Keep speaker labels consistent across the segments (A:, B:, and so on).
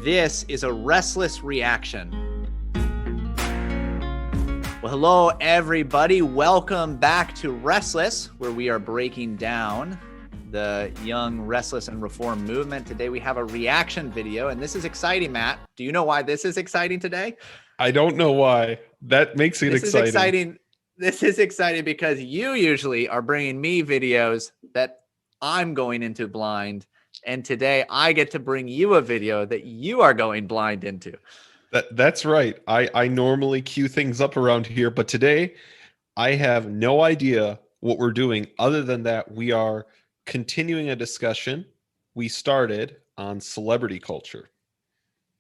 A: This is a Restless reaction. Well, hello, everybody. Welcome back to Restless, where we are breaking down the young Restless and Reform movement. Today, we have a reaction video, and this is exciting, Matt. Do you know why this is exciting today?
B: I don't know why. That makes it exciting.
A: This is exciting because you usually are bringing me videos that I'm going into blind, and today I get to bring you a video that you are going blind into.
B: That's right. I normally queue things up around here, but today I have no idea what we're doing other than that we are continuing a discussion we started on celebrity culture.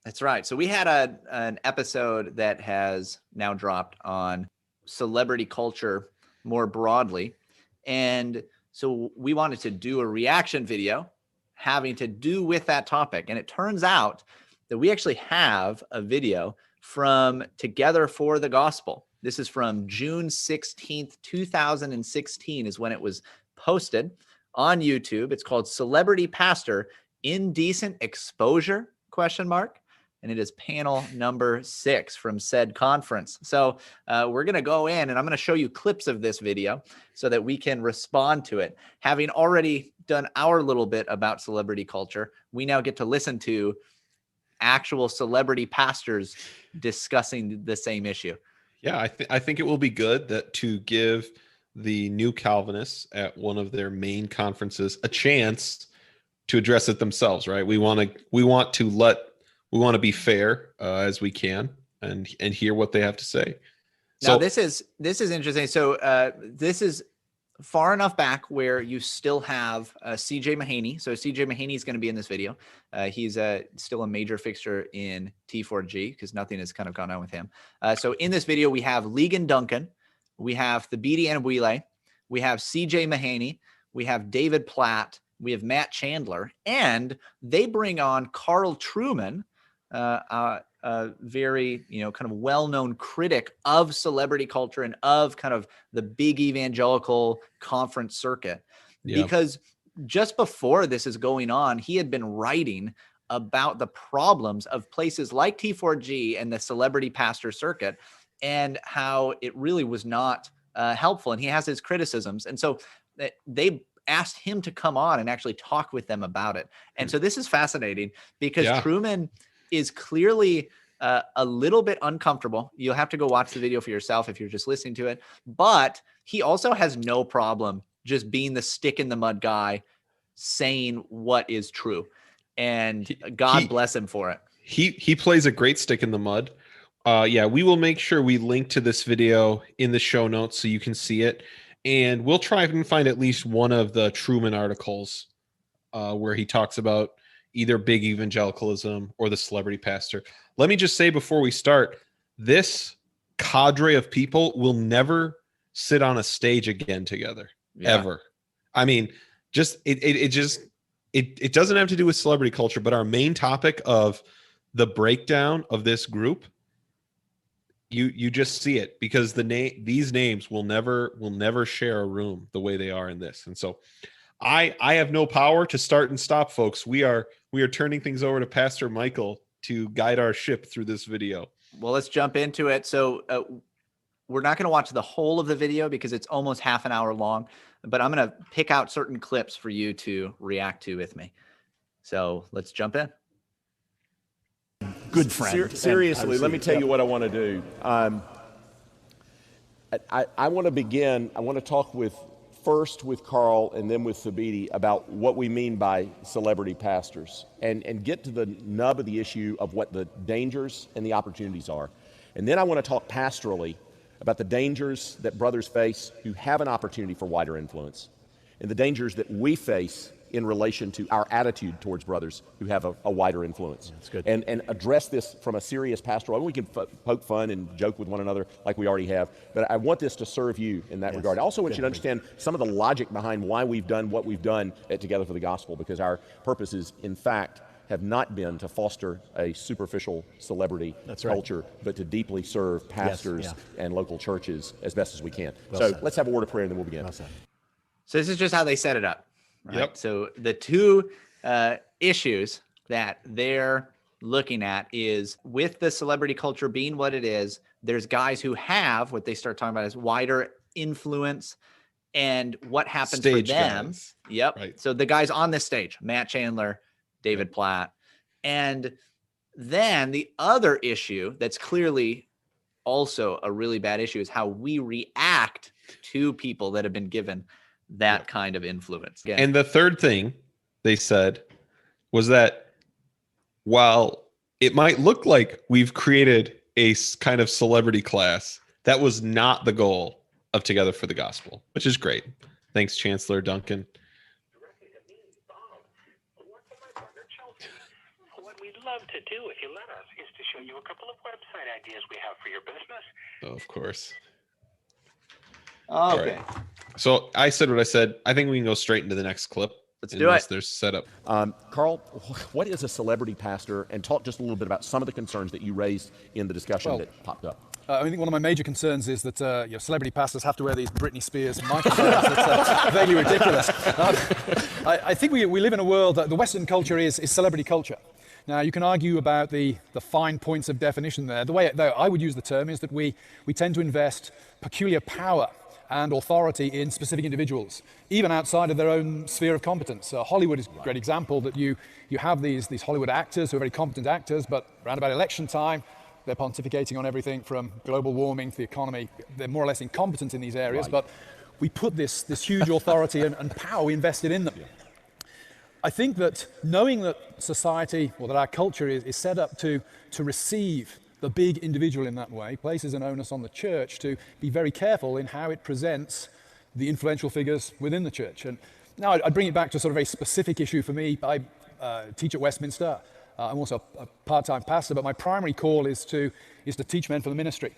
A: That's right. So we had an episode that has now dropped on celebrity culture more broadly. And so we wanted to do a reaction video having to do with that topic. And it turns out that we actually have a video from Together for the Gospel. This is from June 16th, 2016 is when it was posted on YouTube. It's called Celebrity Pastor, Indecent Exposure, ? And it is panel number 6 from said conference. So we're going to go in and I'm going to show you clips of this video so that we can respond to it. Having already done our little bit about celebrity culture, we now get to listen to actual celebrity pastors discussing the same issue.
B: Yeah, I think it will be good to give the new Calvinists at one of their main conferences a chance to address it themselves, right? We want to be fair as we can and hear what they have to say.
A: Now, this is interesting. So this is far enough back where you still have CJ Mahaney. So CJ Mahaney is going to be in this video. He's still a major fixture in T4G because nothing has kind of gone on with him. So in this video, we have Ligon Duncan, we have Thabiti Anyabwile, we have CJ Mahaney, we have David Platt, we have Matt Chandler, and they bring on Carl Trueman, a very, kind of well-known critic of celebrity culture and of kind of the big evangelical conference circuit. Yeah. Because just before this is going on, he had been writing about the problems of places like T4G and the celebrity pastor circuit and how it really was not helpful. And he has his criticisms. And so they asked him to come on and actually talk with them about it. And so this is fascinating because Trueman is clearly a little bit uncomfortable. You'll have to go watch the video for yourself if you're just listening to it. But he also has no problem just being the stick in the mud guy saying what is true. And God bless him for it.
B: He plays a great stick in the mud. We will make sure we link to this video in the show notes so you can see it. And we'll try and find at least one of the Trueman articles where he talks about either big evangelicalism or the celebrity pastor. Let me just say before we start, this cadre of people will never sit on a stage again together, ever. I mean, it doesn't have to do with celebrity culture, but our main topic of the breakdown of this group, you just see it because these names will never share a room the way they are in this. And so I have no power to start and stop, folks. We are turning things over to Pastor Michael to guide our ship through this video.
A: Well, let's jump into it. So we're not going to watch the whole of the video because it's almost half an hour long, but I'm going to pick out certain clips for you to react to with me. So let's jump in.
C: Good friend.
D: Seriously, let me tell you what I want to do. I want to begin. I want to talk first with Carl and then with Thabiti about what we mean by celebrity pastors and get to the nub of the issue of what the dangers and the opportunities are. And then I want to talk pastorally about the dangers that brothers face who have an opportunity for wider influence and the dangers that we face in relation to our attitude towards brothers who have a wider influence.
C: That's good.
D: And address this from a serious pastoral. We can poke fun and joke with one another like we already have, but I want this to serve you in that regard. I also want you to understand some of the logic behind why we've done what we've done at Together for the Gospel, because our purposes, in fact, have not been to foster a superficial celebrity culture, but to deeply serve pastors and local churches as best as we can. Let's have a word of prayer and then we'll begin.
A: So this is just how they set it up. Right?
B: Yep.
A: So the two issues that they're looking at is, with the celebrity culture being what it is, there's guys who have what they start talking about as wider influence, and what happens
B: Stage
A: for them.
B: guys.
A: Yep.
B: Right.
A: So the guys on this stage, Matt Chandler, David Platt. And then the other issue that's clearly also a really bad issue is how we react to people that have been given that kind of influence. Again,
B: And the third thing they said was that while it might look like we've created a kind of celebrity class, that was not the goal of Together for the Gospel, which is great. Thanks, Chancellor Duncan.
C: What we'd love to do, if you let us, is to show you a couple of website ideas we have for your business.
B: Oh, of course.
A: okay.
B: Right. So I said what I said. I think we can go straight into the next clip.
A: Let's do it.
B: There's setup.
D: Carl, what is a celebrity pastor? And talk just a little bit about some of the concerns that you raised in the discussion that popped up.
E: I think one of my major concerns is that celebrity pastors have to wear these Britney Spears microphones. That's vaguely ridiculous. I think we live in a world that the Western culture is celebrity culture. Now, you can argue about the fine points of definition there. The way though I would use the term is that we tend to invest peculiar power and authority in specific individuals, even outside of their own sphere of competence. Hollywood is a great example that you have these Hollywood actors who are very competent actors, but around about election time, they're pontificating on everything from global warming to the economy. They're more or less incompetent in these areas, but we put this huge authority and power we invested in them. I think that knowing that society, or that our culture is set up to receive the big individual in that way, places an onus on the church to be very careful in how it presents the influential figures within the church. And now I bring it back to a sort of very specific issue for me. I teach at Westminster. I'm also a part-time pastor, but my primary call is to teach men for the ministry.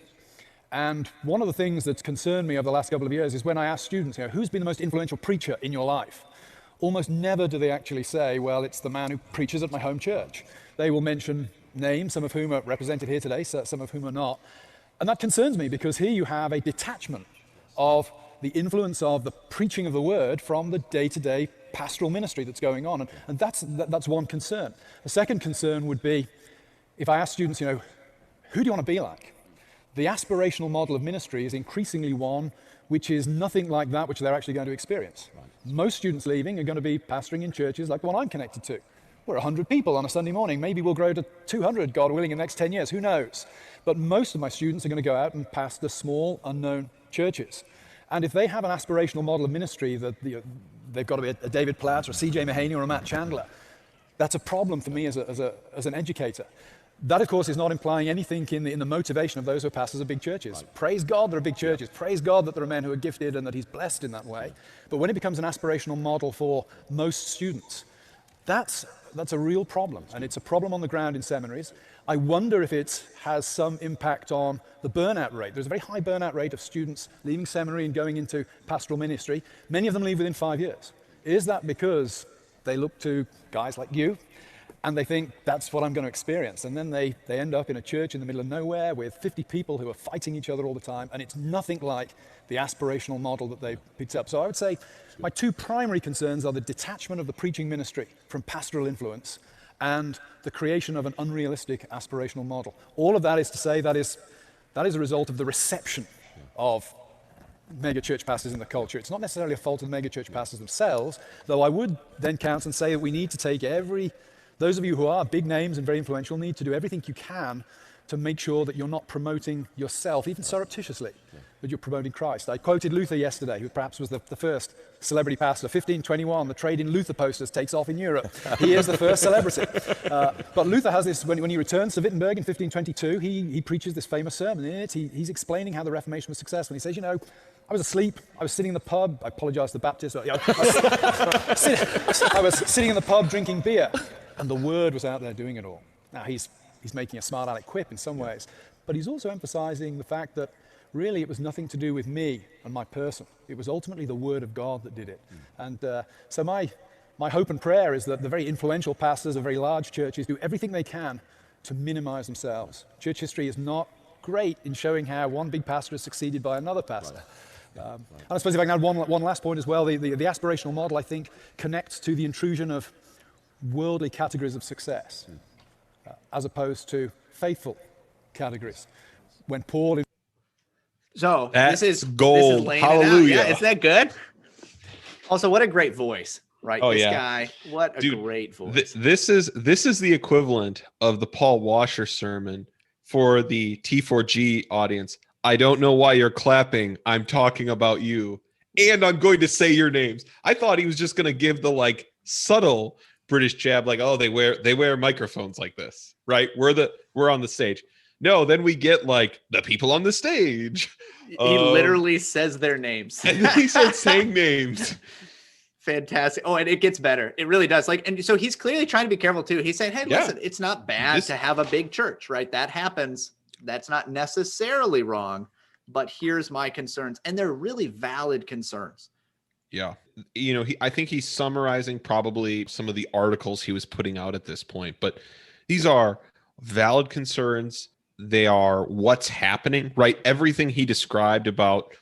E: And one of the things that's concerned me over the last couple of years is when I ask students, who's been the most influential preacher in your life? Almost never do they actually say, well, it's the man who preaches at my home church. They will mention names, some of whom are represented here today, some of whom are not. And that concerns me because here you have a detachment of the influence of the preaching of the word from the day-to-day pastoral ministry that's going on. And that's one concern. The second concern would be, if I ask students, who do you want to be like? The aspirational model of ministry is increasingly one which is nothing like that which they're actually going to experience. Most students leaving are going to be pastoring in churches like the one I'm connected to. We're 100 people on a Sunday morning. Maybe we'll grow to 200, God willing, in the next 10 years. Who knows? But most of my students are going to go out and pastor small, unknown churches. And if they have an aspirational model of ministry that they've got to be a David Platt or a C.J. Mahaney or a Matt Chandler, that's a problem for me as an educator. That, of course, is not implying anything in the motivation of those who are pastors of big churches. Right. Praise God there are big churches. Praise God that there are men who are gifted and that he's blessed in that way. But when it becomes an aspirational model for most students, that's a real problem. And it's a problem on the ground in seminaries. I wonder if it has some impact on the burnout rate. There's a very high burnout rate of students leaving seminary and going into pastoral ministry. Many of them leave within 5 years. Is that because they look to guys like you and they think that's what I'm going to experience? And then they end up in a church in the middle of nowhere with 50 people who are fighting each other all the time, and it's nothing like the aspirational model that they picked up. So I would say my two primary concerns are the detachment of the preaching ministry from pastoral influence and the creation of an unrealistic aspirational model. All of that is to say that is a result of the reception of mega church pastors in the culture. It's not necessarily a fault of the mega church pastors themselves, though I would then count and say that we need to take those of you who are big names and very influential need to do everything you can to make sure that you're not promoting yourself, even surreptitiously, that you're promoting Christ. I quoted Luther yesterday, who perhaps was the first celebrity pastor. 1521, the trade in Luther posters takes off in Europe. He is the first celebrity. But Luther has this, when he returns to Wittenberg in 1522, he preaches this famous sermon. In it, he's explaining how the Reformation was successful. He says, I was asleep, I was sitting in the pub, I apologize to the Baptists, but, I was sitting in the pub drinking beer, and the word was out there doing it all. Now, he's making a smart aleck quip in some ways, but he's also emphasizing the fact that really it was nothing to do with me and my person. It was ultimately the word of God that did it. And so my hope and prayer is that the very influential pastors of very large churches do everything they can to minimize themselves. Church history is not great in showing how one big pastor has succeeded by another pastor. And I suppose if I can add one last point as well, the aspirational model, I think, connects to the intrusion of worldly categories of success. as opposed to faithful categories. When Paul
A: So
B: That's
A: this is
B: gold.
A: laying it out.
B: Hallelujah.
A: Yeah, isn't that good? Also, what a great voice, right?
B: Oh,
A: this
B: yeah.
A: guy, what a
B: Dude,
A: great voice.
B: This is the equivalent of the Paul Washer sermon for the T4G audience. I don't know why you're clapping. I'm talking about you, and I'm going to say your names. I thought he was just going to give the like subtle British jab, like, oh, they wear microphones like this, right? We're on the stage. No, then we get like the people on the stage.
A: He literally says their names.
B: And then he starts saying names.
A: Fantastic. Oh, and it gets better. It really does. Like, and so he's clearly trying to be careful too. He's saying, hey,
B: Yeah.
A: listen, it's not bad to have a big church, right? That happens. That's not necessarily wrong, but here's my concerns. And they're really valid concerns.
B: Yeah. You know, I think he's summarizing probably some of the articles he was putting out at this point, but these are valid concerns. They are what's happening, right? Everything he described about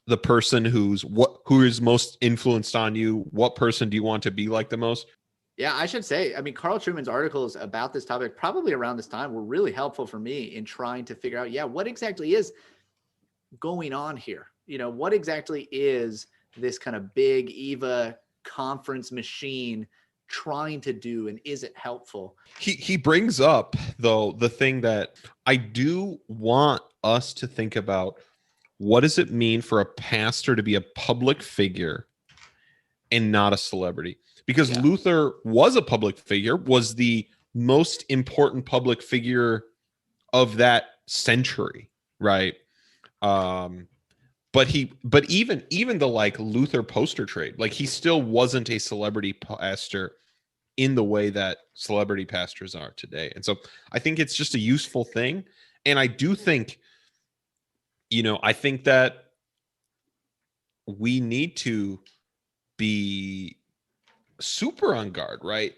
B: the person who is most influenced on you. What person do you want to be like the most?
A: Yeah, I should say, I mean, Carl Trueman's articles about this topic, probably around this time, were really helpful for me in trying to figure out, what exactly is going on here? You know, what exactly is this kind of big EVA conference machine trying to do, and is it helpful?
B: He brings up, though, the thing that I do want us to think about. What does it mean for a pastor to be a public figure and not a celebrity? Because Luther was a public figure, was the most important public figure of that century, right? But even the like Luther poster trade, like he still wasn't a celebrity pastor in the way that celebrity pastors are today. And so I think it's just a useful thing. And I do think, I think that we need to be super on guard, right?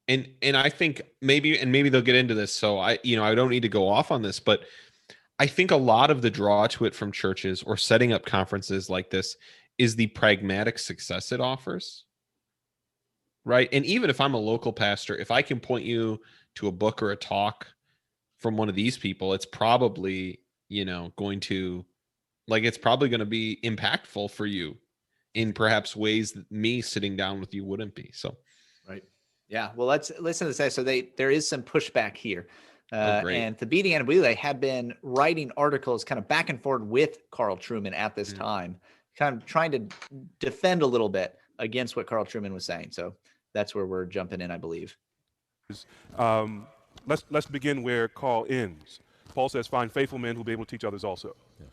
B: And I think maybe they'll get into this. So I don't need to go off on this, but I think a lot of the draw to it from churches or setting up conferences like this is the pragmatic success it offers. Right. And even if I'm a local pastor, if I can point you to a book or a talk from one of these people, it's probably, going to be impactful for you in perhaps ways that me sitting down with you wouldn't be. So,
A: right. Yeah. Well, let's listen to this. So there is some pushback here. And Thabiti and Anyabwile had been writing articles kind of back and forth with Carl Trueman at this time, kind of trying to defend a little bit against what Carl Trueman was saying. So that's where we're jumping in, I believe.
F: Let's begin where Carl ends. Paul says, find faithful men who will be able to teach others also. Yeah.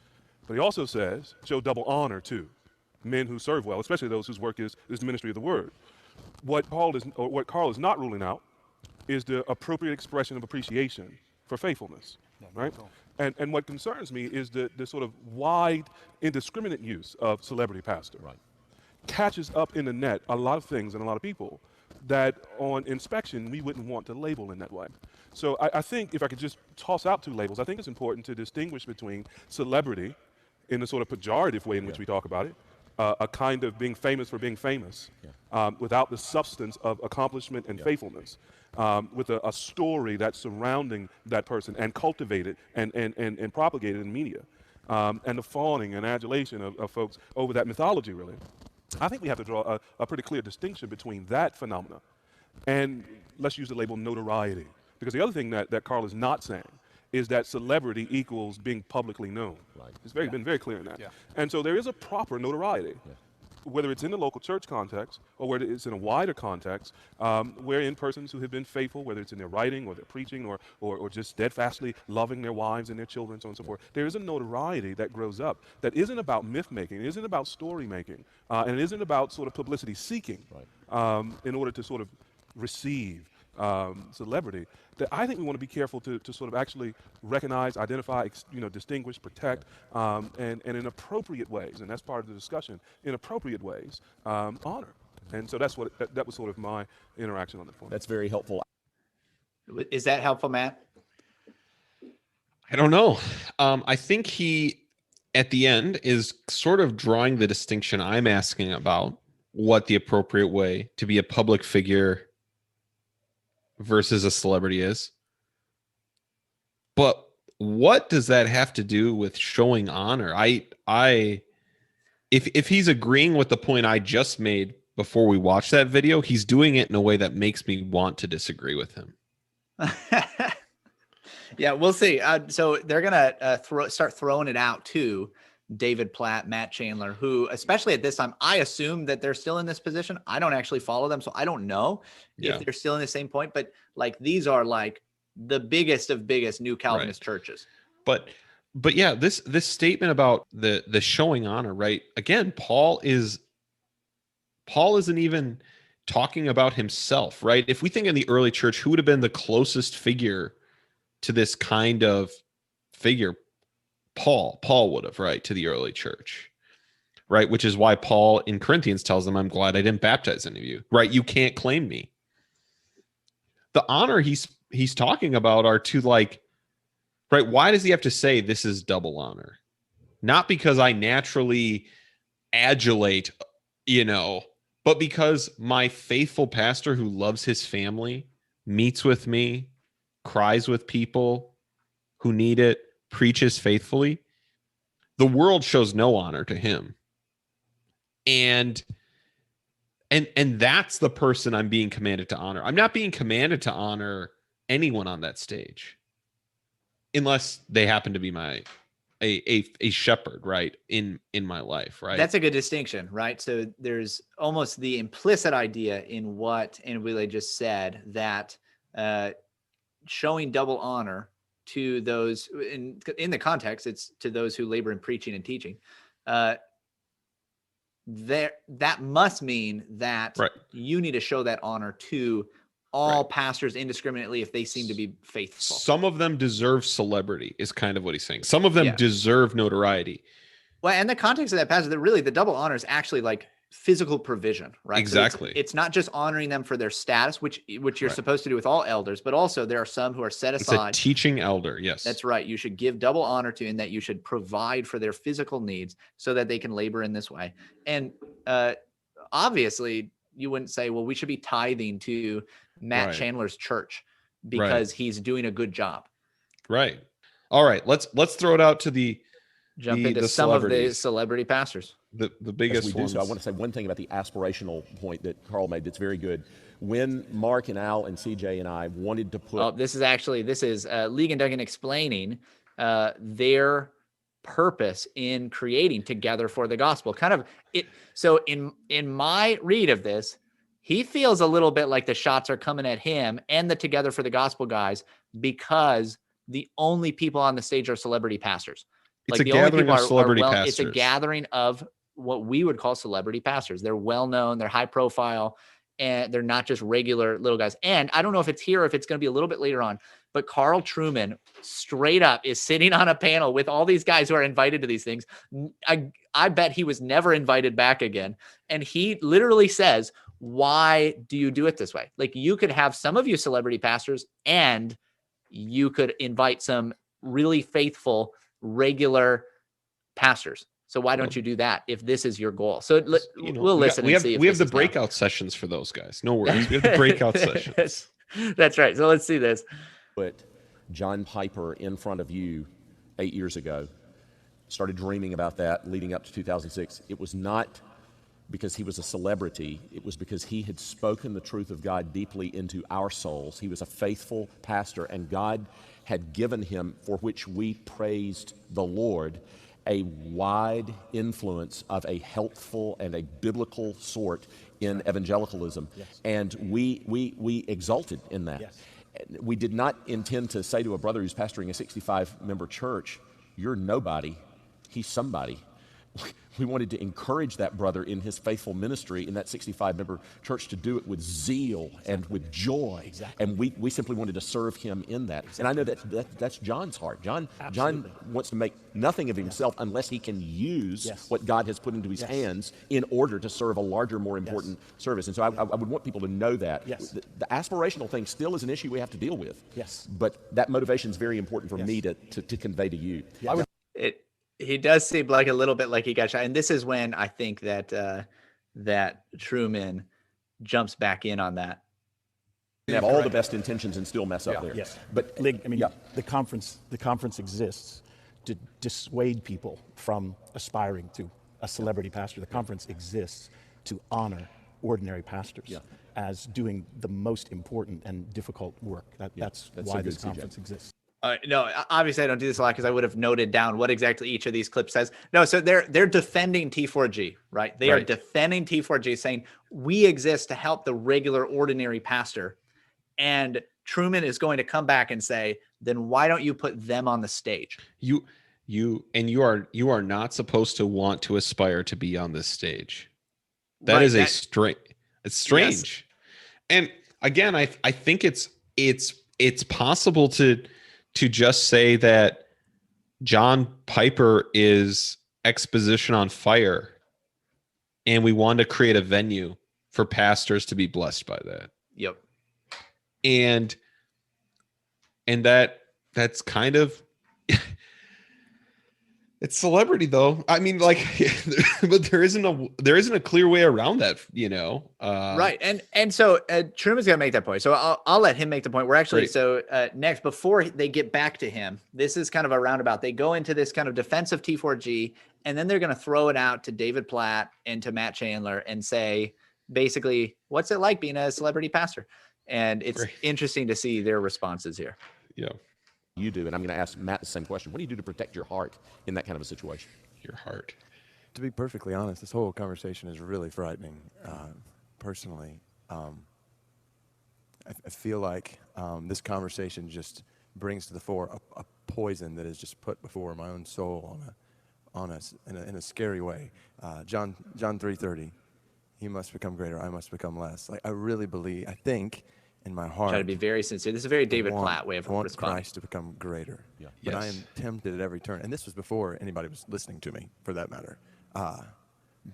F: But he also says, show double honor to men who serve well, especially those whose work is the ministry of the word. What Carl is not ruling out is the appropriate expression of appreciation for faithfulness, right? And what concerns me is the sort of wide, indiscriminate use of celebrity pastor. Right. Catches up in the net a lot of things and a lot of people that on inspection we wouldn't want to label in that way. So I think if I could just toss out two labels, I think it's important to distinguish between celebrity in the sort of pejorative way in which we talk about it, a kind of being famous for being famous, without the substance of accomplishment and faithfulness, with a story that's surrounding that person and cultivated and propagated in media, and the fawning and adulation of folks over that mythology, really. I think we have to draw a pretty clear distinction between that phenomena and, let's use the label, notoriety. Because the other thing that Carl is not saying is that celebrity equals being publicly known. Right. He's been very clear in that. Yeah. And so there is a proper notoriety, whether it's in the local church context or whether it's in a wider context, wherein persons who have been faithful, whether it's in their writing or their preaching or just steadfastly loving their wives and their children, so on and so forth, there is a notoriety that grows up that isn't about myth-making, it isn't about story-making, and it isn't about sort of publicity seeking in order to sort of receive celebrity, that I think we want to be careful to sort of actually recognize, identify, distinguish, protect, and in appropriate ways, and that's part of the discussion, in appropriate ways, honor. And so that was sort of my interaction on the point.
D: That's very helpful.
A: Is that helpful, Matt?
B: I don't know. I think he, at the end, is sort of drawing the distinction I'm asking about, what the appropriate way to be a public figure versus a celebrity is. But what does that have to do with showing honor? If he's agreeing with the point I just made before we watched that video, he's doing it in a way that makes me want to disagree with him.
A: Yeah, we'll see. So they're gonna start throwing it out to David Platt, Matt Chandler, who, especially at this time, I assume that they're still in this position. I don't actually follow them, so I don't know if they're still in the same point. But like, these are like the biggest of biggest new Calvinist churches.
B: But yeah, this statement about the showing honor, right? Again, Paul isn't even talking about himself, right? If we think in the early church, who would have been the closest figure to this kind of figure? Paul would have, right, to the early church, right? Which is why Paul in Corinthians tells them, I'm glad I didn't baptize any of you, right? You can't claim me. The honor he's talking about are to, like, right? Why does he have to say this is double honor? Not because I naturally adulate, but because my faithful pastor who loves his family, meets with me, cries with people who need it, preaches faithfully, the world shows no honor to him. And that's the person I'm being commanded to honor. I'm not being commanded to honor anyone on that stage, unless they happen to be a shepherd, right, in my life, right?
A: That's a good distinction, right? So there's almost the implicit idea in what Anyabwile just said, that showing double honor to those, in the context, it's to those who labor in preaching and teaching. That must mean that you need to show that honor to all pastors indiscriminately if they seem to be faithful.
B: Some of them deserve celebrity, is kind of what he's saying. Some of them deserve notoriety.
A: Well, and the context of that passage, that really the double honor is actually like physical provision, right?
B: Exactly.
A: So it's not just honoring them for their status, which you're supposed to do with all elders, but also there are some who are set aside.
B: It's a teaching elder, yes.
A: That's right. You should give double honor to, in that you should provide for their physical needs so that they can labor in this way. And obviously, you wouldn't say, well, we should be tithing to Matt Chandler's church because he's doing a good job.
B: Right. All right. Let's throw it out to
A: jump into some of the celebrity pastors.
B: The biggest ones.
D: So I want to say one thing about the aspirational point that Carl made that's very good. When Mark and Al and CJ and I wanted to put...
A: this is Ligon Duncan explaining their purpose in creating Together for the Gospel. So in my read of this, he feels a little bit like the shots are coming at him and the Together for the Gospel guys, because the only people on the stage are celebrity pastors.
B: It's a gathering of celebrity pastors.
A: It's a gathering of what we would call celebrity pastors. They're well known, they're high profile, and they're not just regular little guys. And I don't know if it's here or if it's going to be a little bit later on, but Carl Trueman straight up is sitting on a panel with all these guys who are invited to these things. I bet he was never invited back again. And he literally says, why do you do it this way? Like, you could have some of you celebrity pastors and you could invite some really faithful, regular pastors. So why don't you do that if this is your goal? So we'll listen and see.
B: We have the breakout sessions for those guys. No worries. We have the breakout sessions.
A: That's right. So let's see this.
D: Put John Piper in front of you 8 years ago. Started dreaming about that leading up to 2006. It was not because he was a celebrity. It was because he had spoken the truth of God deeply into our souls. He was a faithful pastor, and God had given him, for which we praised the Lord, a wide influence of a helpful and a biblical sort in evangelicalism. Yes. And we exulted in that. Yes. We did not intend to say to a brother who's pastoring a 65-member church, you're nobody, he's somebody. We wanted to encourage that brother in his faithful ministry in that 65-member church to do it with zeal and with joy. Exactly. And we simply wanted to serve him in that. Exactly. And I know that's John's heart. John wants to make nothing of himself unless he can use what God has put into his hands in order to serve a larger, more important service. And so I would want people to know that. Yes. The aspirational thing still is an issue we have to deal with. Yes. But that motivation is very important for me to convey to you.
A: Yes. He does seem like a little bit like he got shot. And this is when I think that that Trueman jumps back in on that.
D: They have all the best intentions and still mess up there.
G: Yes,
D: But
G: I mean,
D: yeah.
G: the conference exists to dissuade people from aspiring to a celebrity pastor. The conference exists to honor ordinary pastors as doing the most important and difficult work. That's
D: so
G: why
D: good,
G: this
D: CJ.
G: conference exists.
A: No, obviously I don't do this a lot because I would have noted down what exactly each of these clips says. No, so they're defending T4G, right? They are defending T4G, saying we exist to help the regular, ordinary pastor. And Trueman is going to come back and say, then why don't you put them on the stage?
B: You are not supposed to want to aspire to be on this stage. That is it's strange. Yes. And again, I think it's possible to just say that John Piper is exposition on fire, and we want to create a venue for pastors to be blessed by that.
A: Yep.
B: And that's kind of it's celebrity though. I mean, like, but there isn't a clear way around that,
A: right. And so Truman's gonna make that point. So I'll let him make the point. We're actually next, before they get back to him, this is kind of a roundabout. They go into this kind of defense of T4G, and then they're gonna throw it out to David Platt and to Matt Chandler and say, basically, what's it like being a celebrity pastor? And it's interesting to see their responses here.
B: Yeah.
D: You do, and I'm going to ask Matt the same question. What do you do to protect your heart in that kind of a situation?
B: Your heart.
H: To be perfectly honest, this whole conversation is really frightening. Personally, I feel like this conversation just brings to the fore a poison that is just put before my own soul in a scary way. John 3:30, he must become greater, I must become less. Like, I really believe, I think, in my heart.
A: Try to be very sincere. This is a very David Platt way of
H: I want
A: responding.
H: Christ to become greater.
D: Yeah.
H: But I am tempted at every turn. And this was before anybody was listening to me, for that matter.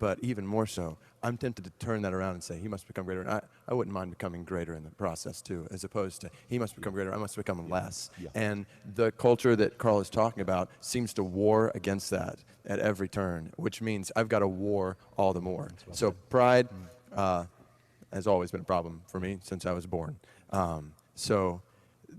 H: But even more so, I'm tempted to turn that around and say, he must become greater. And I wouldn't mind becoming greater in the process, too, as opposed to, he must become greater, I must become less.
D: Yeah.
H: And the culture that Carl is talking about seems to war against that at every turn, which means I've got to war all the more. So pride has always been a problem for me since I was born. So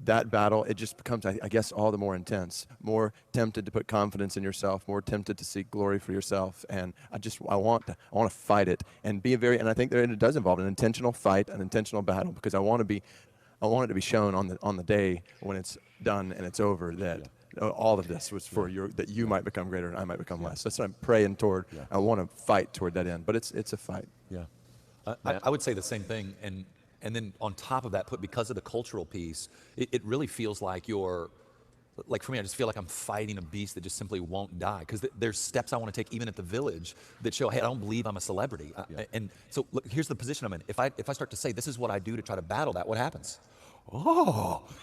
H: that battle, it just becomes, I guess, all the more intense, more tempted to put confidence in yourself, more tempted to seek glory for yourself. And I want to fight it and be and I think that it does involve an intentional fight, an intentional battle, because I want it to be shown on the day when it's done and it's over that all of this was for that you might become greater and I might become less. That's what I'm praying toward. Yeah. I want to fight toward that end, but it's a fight.
D: Yeah.
I: I would say the same thing, and then on top of that, because of the cultural piece, it really feels like like for me, I just feel like I'm fighting a beast that just simply won't die, because there's steps I want to take even at the village that show, hey, I don't believe I'm a celebrity. And so look, here's the position I'm in. If I start to say, this is what I do to try to battle that, what happens?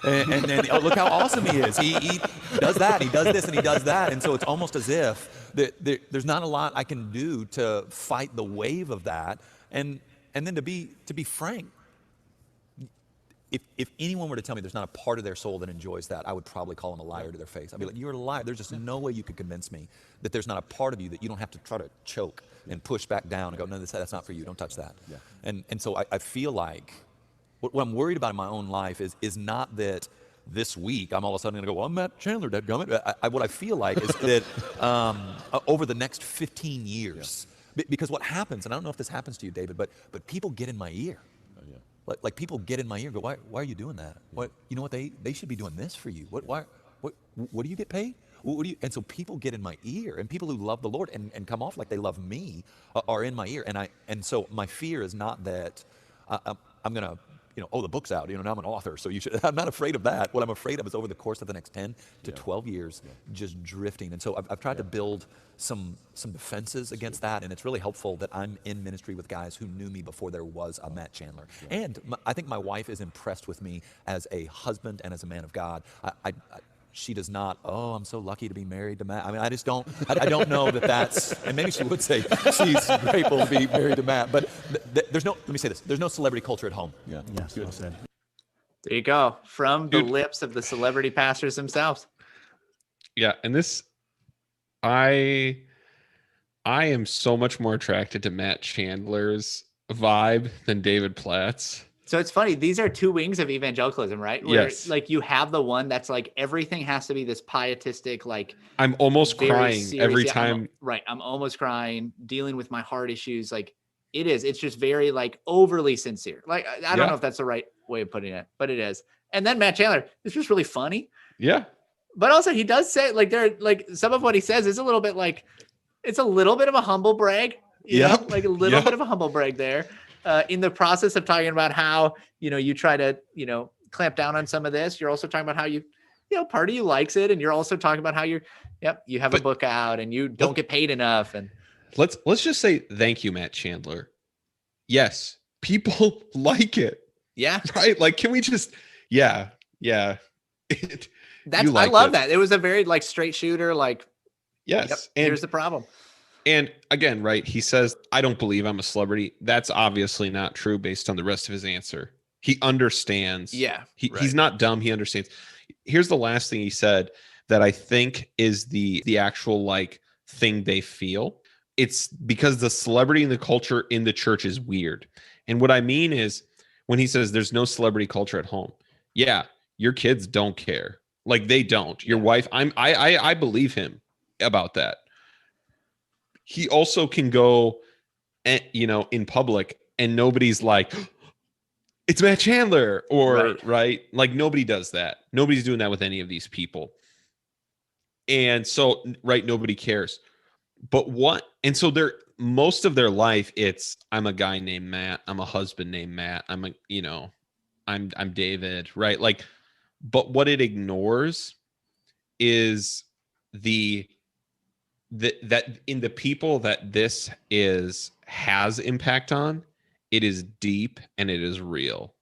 I: And then look how awesome he is. He does that, he does this, and he does that. And so it's almost as if there's not a lot I can do to fight the wave of that. And then to be frank, if anyone were to tell me there's not a part of their soul that enjoys that, I would probably call them a liar to their face. I'd be like, you're a liar. There's just no way you could convince me that there's not a part of you that you don't have to try to choke and push back down and go, no, that's not for you. Don't touch that. Yeah. And so I feel like what I'm worried about in my own life is not that this week I'm all of a sudden going to go, well, I'm Matt Chandler, dadgummit. What I feel like is that over the next 15 years, because what happens, and I don't know if this happens to you, David, but people get in my ear. Like people get in my ear and go, why are you doing that? What, you know what, they should be doing this for you. What do you get paid? And so people get in my ear, and people who love the Lord and come off like they love me are in my ear. And so my fear is not that I'm going to, the book's out, now I'm an author, so I'm not afraid of that. What I'm afraid of is over the course of the next 10 to 12 years, just drifting. And so I've tried to build some defenses against that, and it's really helpful that I'm in ministry with guys who knew me before there was a Matt Chandler. And I think my wife is impressed with me as a husband and as a man of God. She does not, I'm so lucky to be married to Matt. I mean, I just don't, I don't know that's, and maybe she would say she's grateful to be married to Matt, but there's no, let me say this, there's no celebrity culture at home.
G: Yeah. Yes, well said.
A: There you go. From the lips of the celebrity pastors themselves.
B: Yeah. And this, I am so much more attracted to Matt Chandler's vibe than David Platt's.
A: So it's funny. These are two wings of evangelicalism, right? Where,
B: Yes.
A: like, you have the one that's like everything has to be this pietistic, like
B: I'm almost
A: very
B: crying
A: serious.
B: every
A: Yeah,
B: time.
A: I'm almost crying, dealing with my heart issues. Like it is. It's just very like overly sincere. Like I don't know if that's the right way of putting it, but it is. And then Matt Chandler, it's just really funny.
B: Yeah.
A: But also he does say like some of what he says is a little bit like it's a little bit of a humble brag. You know, like a little bit of a humble brag there. In the process of talking about how, you try to, clamp down on some of this, you're also talking about how part of you likes it. And you're also talking about how you have a book out and you don't get paid enough. And
B: let's just say thank you, Matt Chandler. Yes, people like it.
A: Yeah.
B: Right. Like, can we just, yeah.
A: I love that. It was a very like straight shooter, like,
B: yes.
A: And here's the problem.
B: And again, right, he says, I don't believe I'm a celebrity. That's obviously not true based on the rest of his answer. He understands.
A: Yeah.
B: He's not dumb. He understands. Here's the last thing he said that I think is the actual like thing they feel. It's because the celebrity and the culture in the church is weird. And what I mean is when he says there's no celebrity culture at home. Yeah, your kids don't care. Like they don't. Your wife, I believe him about that. He also can go, in public and nobody's like, it's Matt Chandler or right. Like nobody does that. Nobody's doing that with any of these people. And so, nobody cares. But so most of their life, it's, I'm a guy named Matt. I'm a husband named Matt. I'm David, right? Like, but what it ignores is that in the people that this has impact on, it is deep and it is real.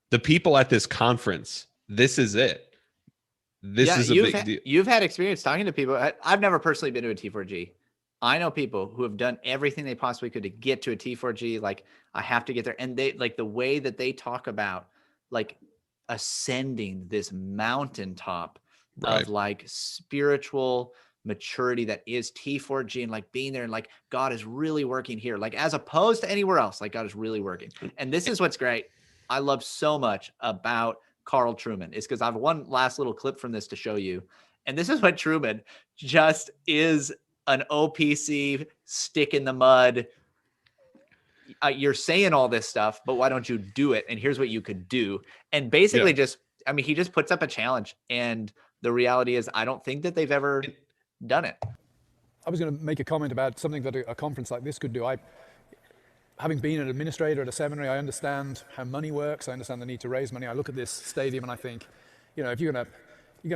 B: The people at this conference, this is it. This is a big deal.
A: You've had experience talking to people. I've never personally been to a T4G. I know people who have done everything they possibly could to get to a T4G. Like, I have to get there. And they like the way that they talk about like ascending this mountaintop of like spiritual maturity that is T4G and like being there and like God is really working here, like as opposed to anywhere else, like God is really working. And this is what's great. I love so much about Carl Trueman is because I have one last little clip from this to show you. And this is what Trueman just is, an OPC stick in the mud. You're saying all this stuff, but why don't you do it? And here's what you could do. And basically he just puts up a challenge. And the reality is I don't think that they've ever done it.
E: I was going to make a comment about something that a conference like this could do. Having been an administrator at a seminary, I understand how money works. I understand the need to raise money. I look at this stadium and I think, if you're going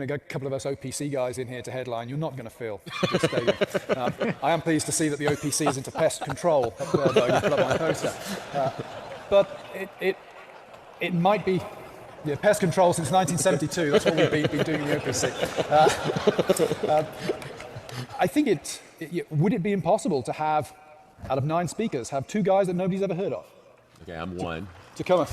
E: to get a couple of us OPC guys in here to headline, you're not going to fill this stadium. I am pleased to see that the OPC is into pest control up there, though. You put up on the poster. But it might be pest control since 1972. That's what we've been doing in the OPC. I think would it be impossible to have, out of 9 speakers, have 2 guys that nobody's ever heard of?
D: Okay, I'm one.
E: To come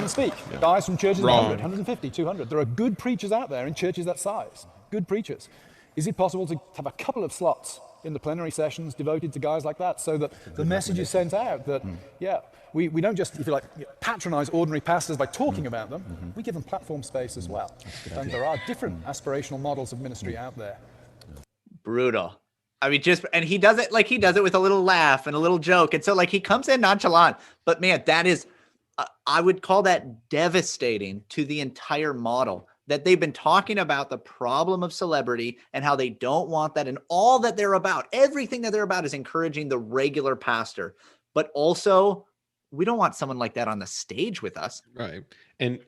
E: and speak. Guys from churches of 100, 150, 200. There are good preachers out there in churches that size. Good preachers. Is it possible to have a couple of slots in the plenary sessions devoted to guys like that so that the message is sent out that, we don't just, if you like, patronize ordinary pastors by talking about them. We give them platform space as well. And there are different aspirational models of ministry out there.
A: Brutal. I mean, and he does it with a little laugh and a little joke. And so like he comes in nonchalant, but man, that is, I would call that devastating to the entire model that they've been talking about the problem of celebrity and how they don't want that. And all that they're about, everything that they're about is encouraging the regular pastor, but also we don't want someone like that on the stage with us.
B: Right. And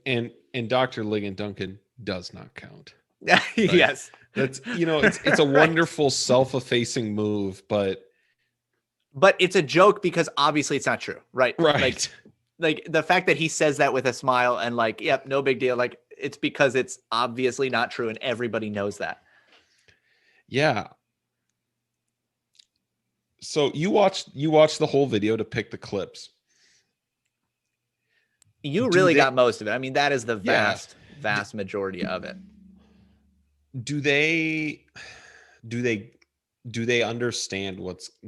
B: Dr. Ligon Duncan does not count.
A: Right? Yes.
B: That's, it's a wonderful self-effacing move, but
A: it's a joke because obviously it's not true. Right. Like the fact that he says that with a smile and like, yep, no big deal. Like it's because it's obviously not true. And everybody knows that.
B: Yeah. So you watched the whole video to pick the clips.
A: You really got most of it. I mean, that is the vast majority of it.
B: Do they understand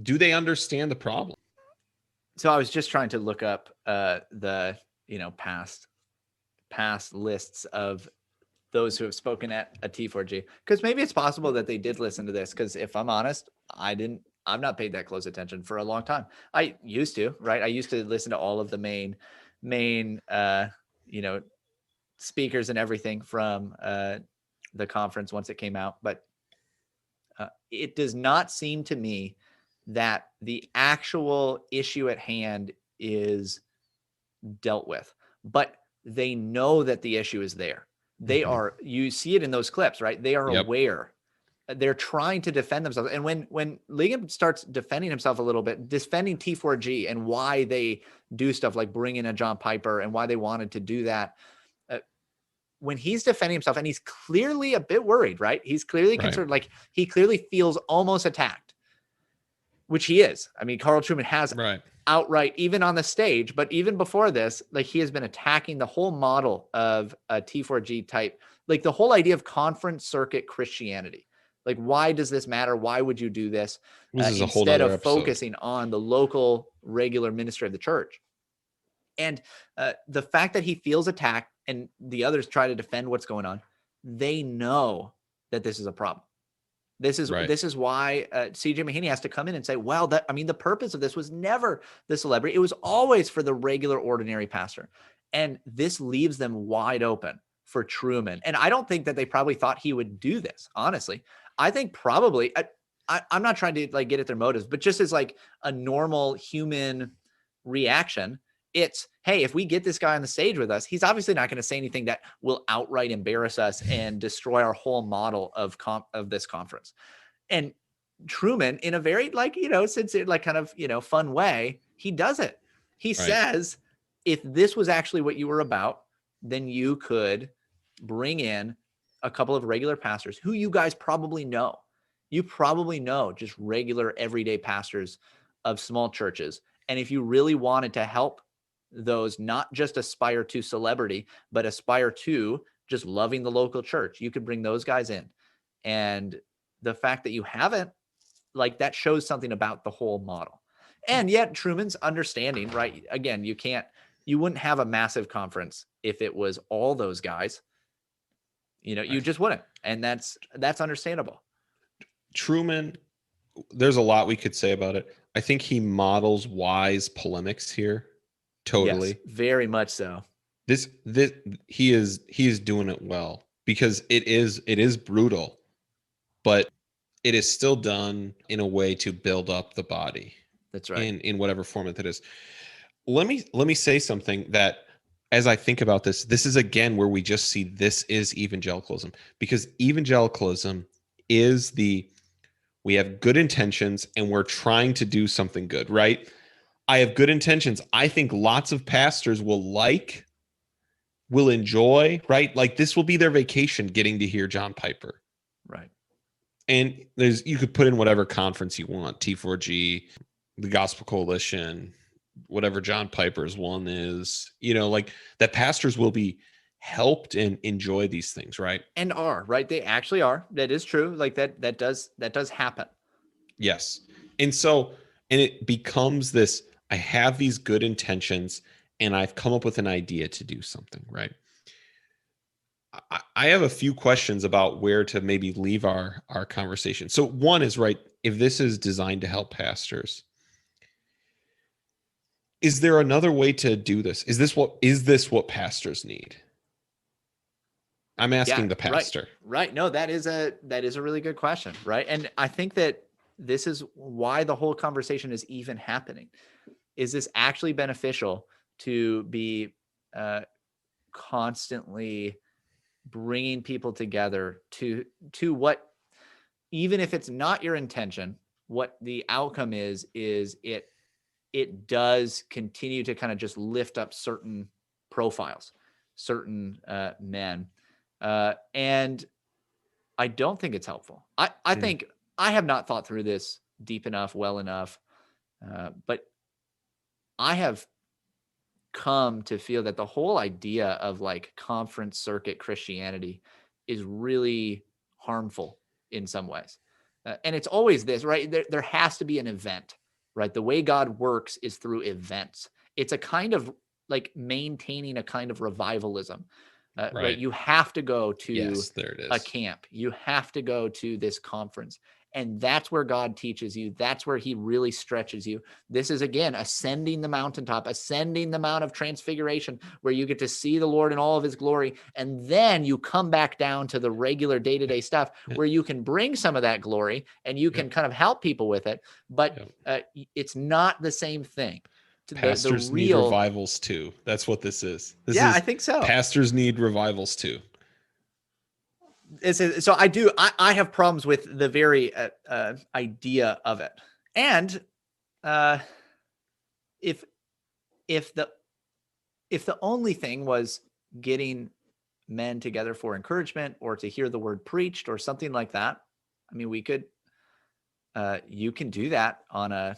B: do they understand the problem?
A: So I was just trying to look up the past lists of those who have spoken at a T4G, because maybe it's possible that they did listen to this. Because if I'm honest, I've not paid that close attention for a long time. I used to, right? I used to listen to all of the main, speakers and everything from the conference once it came out. But it does not seem to me that the actual issue at hand is dealt with, but they know that the issue is there. They are, you see it in those clips, right? They are aware. They're trying to defend themselves. And when Ligon starts defending himself a little bit, defending T4G and why they do stuff like bring in a John Piper and why they wanted to do that, when he's defending himself and he's clearly a bit worried, right? He's clearly concerned, like he clearly feels almost attacked, which he is. I mean, Carl Trueman has outright, even on the stage, but even before this, like he has been attacking the whole model of a T4G type, like the whole idea of conference circuit Christianity. Like, why does this matter? Why would you do this?
B: This is a whole
A: instead
B: other
A: of
B: episode.
A: focusing on the local regular ministry of the church. And the fact that he feels attacked and the others try to defend what's going on, they know that this is a problem. This is why CJ Mahaney has to come in and say, well, the purpose of this was never the celebrity. It was always for the regular, ordinary pastor. And this leaves them wide open for Trueman. And I don't think that they probably thought he would do this, honestly. I think probably, I'm not trying to like get at their motives, but just as like a normal human reaction, it's, hey, if we get this guy on the stage with us, he's obviously not going to say anything that will outright embarrass us and destroy our whole model of this conference. And Trueman, in a very sincere, kind of, fun way, he does it. He says, if this was actually what you were about, then you could bring in a couple of regular pastors who you guys probably know. You probably know just regular everyday pastors of small churches. And if you really wanted to help those not just aspire to celebrity, but aspire to just loving the local church, you could bring those guys in. And the fact that you haven't, like, that shows something about the whole model. And yet Trueman's understanding, right? Again, you wouldn't have a massive conference if it was all those guys. You just wouldn't. And that's understandable.
B: Trueman, there's a lot we could say about it. I think he models wise polemics here. Totally.
A: Yes, very much so.
B: He is doing it well, because it is brutal, but it is still done in a way to build up the body.
A: That's right.
B: In whatever format that is. Let me say something that, as I think about this is again where we just see this is evangelicalism, because evangelicalism is we have good intentions and we're trying to do something good, right? I have good intentions. I think lots of pastors will enjoy, right? Like, this will be their vacation, getting to hear John Piper.
A: Right.
B: And you could put in whatever conference you want, T4G, the Gospel Coalition, whatever John Piper's one is, like, that pastors will be helped and enjoy these things, right?
A: And are, right? They actually are. That is true. Like that does happen. Yes.
B: And it becomes this, I have these good intentions and I've come up with an idea to do something, right? I have a few questions about where to maybe leave our conversation. So one is, right, if this is designed to help pastors, is there another way to do this? Is this what pastors need? I'm asking the pastor.
A: Right. No, that is a really good question. Right. And I think that this is why the whole conversation is even happening. Is this actually beneficial to be constantly bringing people together to what, even if it's not your intention, what the outcome is it does continue to kind of just lift up certain profiles, certain men. And I don't think it's helpful. I think I have not thought through this deep enough, well enough, but I have come to feel that the whole idea of like conference circuit Christianity is really harmful in some ways. And it's always this, right? There has to be an event, right? The way God works is through events. It's a kind of like maintaining a kind of revivalism, right?
B: Right.
A: You have to go to
B: Yes, there it
A: a
B: is.
A: camp. You have to go to this conference. And that's where God teaches you. That's where he really stretches you. This is, again, ascending the mountaintop, ascending the Mount of Transfiguration, where you get to see the Lord in all of his glory. And then you come back down to the regular day-to-day stuff where you can bring some of that glory and you can kind of help people with it. But it's not the same thing.
B: Pastors
A: the
B: need
A: real
B: revivals too. That's what this is.
A: I think so.
B: Pastors need revivals too.
A: So I have problems with the very idea of it. And if the only thing was getting men together for encouragement or to hear the word preached or something like that, I mean, we could you can do that on a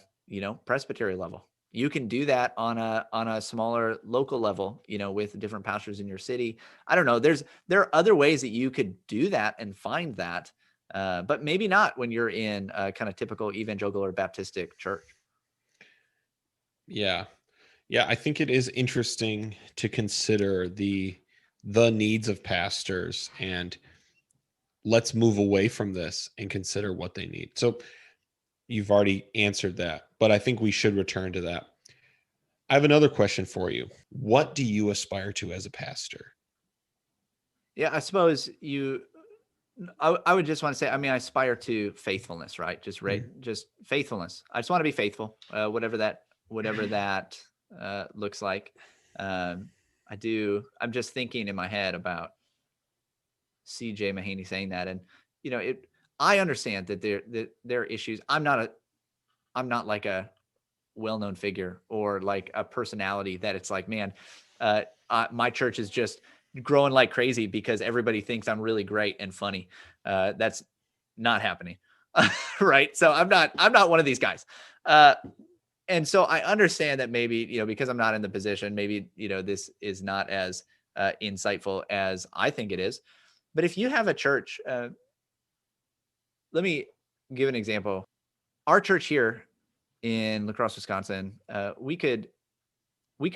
A: presbytery level. You can do that on a smaller local level, with different pastors in your city. I don't know. There are other ways that you could do that and find that, but maybe not when you're in a kind of typical evangelical or Baptistic church.
B: Yeah. I think it is interesting to consider the needs of pastors, and let's move away from this and consider what they need. So you've already answered that, but I think we should return to that. I have another question for you. What do you aspire to as a pastor?
A: Yeah, I suppose I would just want to say, I mean, I aspire to faithfulness, right? Just faithfulness. I just want to be faithful, whatever that looks like. I'm just thinking in my head about CJ Mahaney saying that, and I understand that there are issues. I'm not like a well-known figure or like a personality that it's like, man, my church is just growing like crazy because everybody thinks I'm really great and funny. That's not happening. Right. So I'm not one of these guys. And so I understand that maybe, because I'm not in the position, maybe, this is not as insightful as I think it is. But if you have a church, let me give an example. Our church here in La Crosse, Wisconsin, we could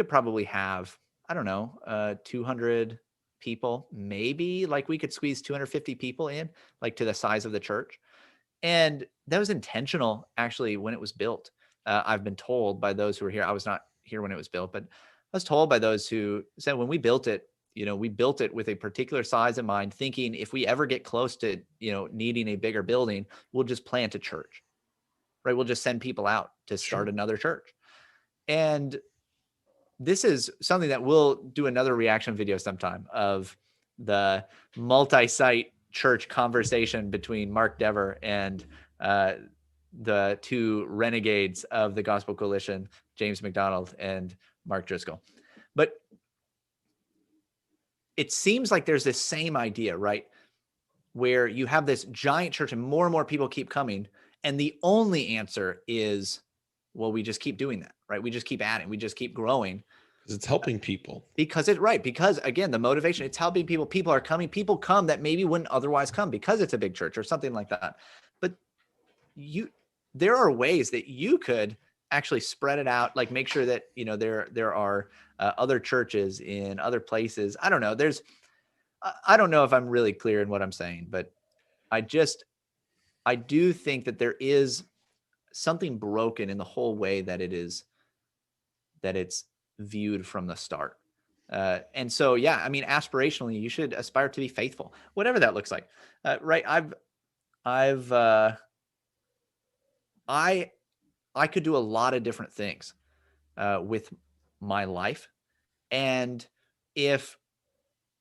A: probably have, I don't know, 200 people, maybe. Like we could squeeze 250 people in, like to the size of the church. And that was intentional, actually, when it was built. I've been told by those who were here, I was not here when it was built, but I was told by those who said when we built it, we built it with a particular size in mind, thinking if we ever get close to, needing a bigger building, we'll just plant a church, right? We'll just send people out to start another church. And this is something that we'll do another reaction video sometime of the multi-site church conversation between Mark Dever and the two renegades of the Gospel Coalition, James McDonald and Mark Driscoll. But it seems like there's this same idea, right? Where you have this giant church and more people keep coming. And the only answer is, well, we just keep doing that, right? We just keep adding, we just keep growing.
B: Because it's helping people. Because
A: again, the motivation, it's helping people. People are coming. People come that maybe wouldn't otherwise come because it's a big church or something like that. But there are ways that you could actually spread it out, like make sure that, there are other churches in other places. I don't know. I don't know if I'm really clear in what I'm saying, but I do think that there is something broken in the whole way that it's viewed from the start. And so, yeah, I mean, aspirationally, you should aspire to be faithful, whatever that looks like. Right. I could do a lot of different things with my life. And if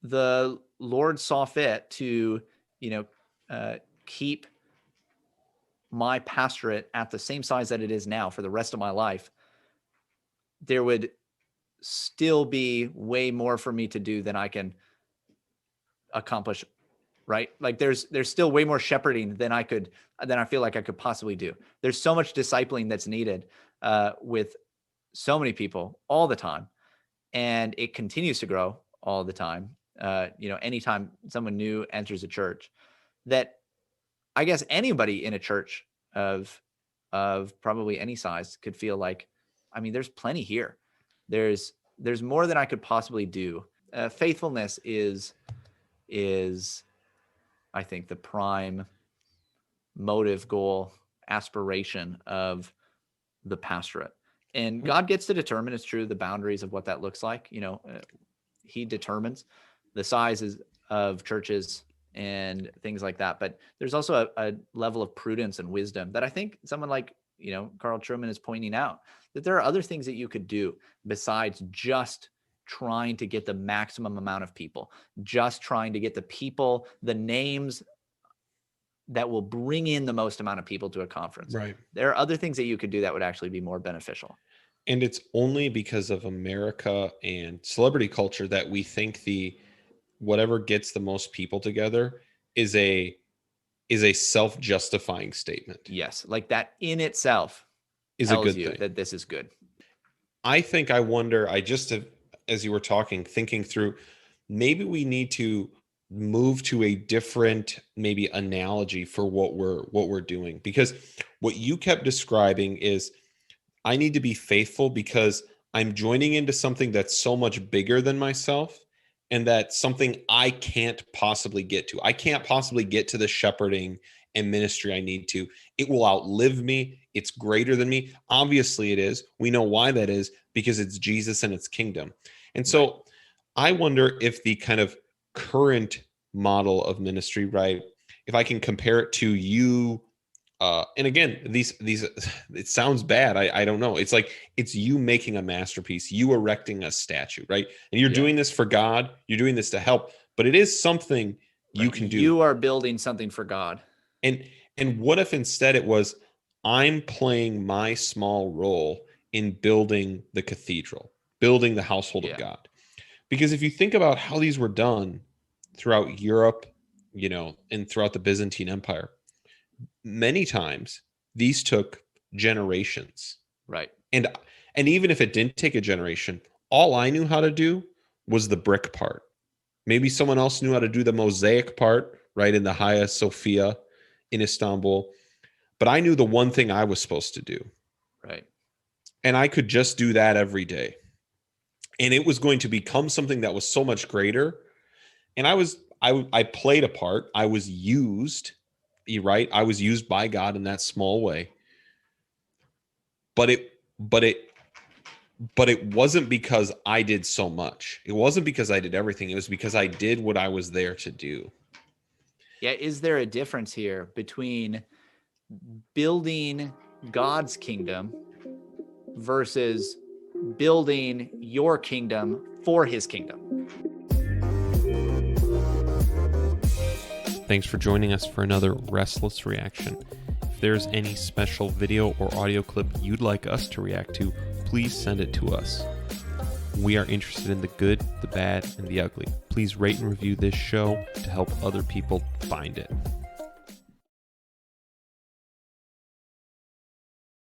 A: the Lord saw fit to, keep my pastorate at the same size that it is now for the rest of my life, there would still be way more for me to do than I can accomplish, right? Like there's still way more shepherding than I feel like I could possibly do. There's so much discipling that's needed with so many people all the time. And it continues to grow all the time. Anytime someone new enters a church, that I guess anybody in a church of probably any size could feel like, I mean, there's plenty here. There's there's more than I could possibly do. Faithfulness is, I think, the prime motive, goal, aspiration of the pastorate. And God gets to determine, it's true, the boundaries of what that looks like. He determines the sizes of churches and things like that. But there's also a level of prudence and wisdom that I think someone like, Carl Trueman is pointing out, that there are other things that you could do besides just trying to get the maximum amount of people, just trying to get the people, the names that will bring in the most amount of people to a conference.
B: Right.
A: There are other things that you could do that would actually be more beneficial.
B: And it's only because of America and celebrity culture that we think whatever gets the most people together is a self-justifying statement.
A: Yes, like that in itself
B: is
A: tells
B: a good
A: you
B: thing.
A: that this is good.
B: I wonder, as you were talking, thinking through, maybe we need to move to a different maybe analogy for what we're doing, because what you kept describing is, I need to be faithful because I'm joining into something that's so much bigger than myself, and that's something I can't possibly get to. I can't possibly get to the shepherding and ministry I need to. It will outlive me. It's greater than me. Obviously it is. We know why that is, because it's Jesus and its kingdom. And so I wonder if the kind of current model of ministry, right, if I can compare it to you, and again, these it sounds bad. I don't know. It's like, it's you making a masterpiece, you erecting a statue, right? And you're doing this for God. You're doing this to help, but it is something you can do.
A: You are building something for God.
B: And what if instead it was, I'm playing my small role in building the cathedral, building the household of God? Because if you think about how these were done throughout Europe, and throughout the Byzantine Empire, many times these took generations.
A: Right.
B: And even if it didn't take a generation, all I knew how to do was the brick part. Maybe someone else knew how to do the mosaic part, right, in the Hagia Sophia in Istanbul. But I knew the one thing I was supposed to do.
A: Right.
B: And I could just do that every day. And it was going to become something that was so much greater. And I played a part. I was used, right? I was used by God in that small way. But it wasn't because I did so much. It wasn't because I did everything. It was because I did what I was there to do.
A: Yeah. Is there a difference here between building God's kingdom versus building your kingdom for his kingdom?
B: Thanks for joining us for another Restless reaction. If there's any special video or audio clip you'd like us to react to, please send it to us. We are interested in the good, the bad, and the ugly. Please rate and review this show to help other people find it.